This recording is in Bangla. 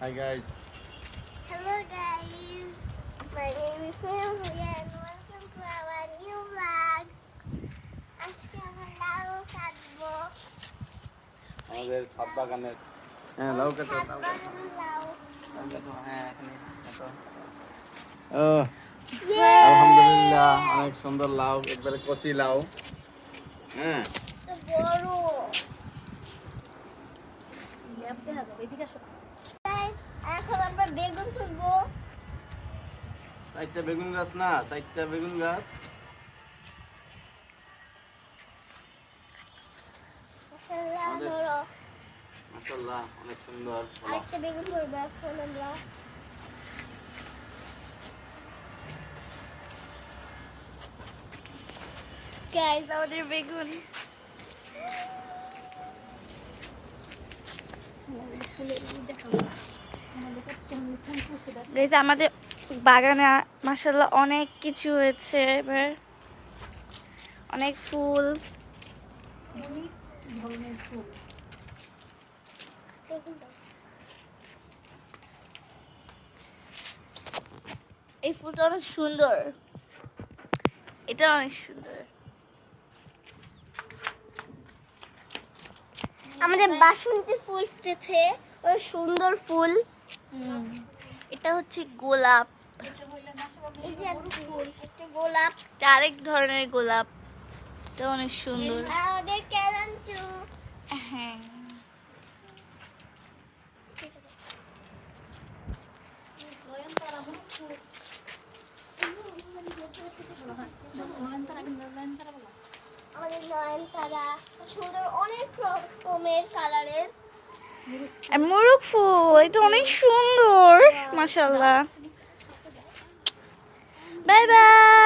Hi guys. Hello guys, my name is Memoria and welcome to our new vlog. আজকে আমরা লাউ কাটবো। আমাদের ছাদ বাগানের লাউ কাটো ছাদ বাগানের লাউ। ও আলহামদুলিল্লাহ অনেক সুন্দর লাউ একবারে কচি লাউ হ্যাঁ তো বড়। এখন আমরা বেগুন তুলবো। চারটা বেগুন গাছ না চারটা বেগুন গাছ মাশাআল্লাহ আমাদের- বড়। মাশাআল্লাহ অনেক সুন্দর আরেকটা বেগুন তুলবো এখন আমরা। গাইস আমাদের বেগুন গাইস আমাদের বাগানে মাশাআল্লাহ অনেক কিছু হয়েছে এবার অনেক ফুল এই ফুলটা অনেক সুন্দর এটা অনেক সুন্দর আমাদের বাসন্তী ফুল ফুটেছে ওই সুন্দর ফুল এটা হচ্ছে গোলাপ এই যে একটা ফুল একটা গোলাপ এটা আরেক ধরনের গোলাপ এটা অনেক সুন্দর আমাদের কেলাঞ্চু হ্যাঁ আমাদের নয়নতারা সুন্দর অনেক রকমের কালারের মোরগ ফুল এটা অনেক সুন্দর মাশাআল্লাহ বাই বাই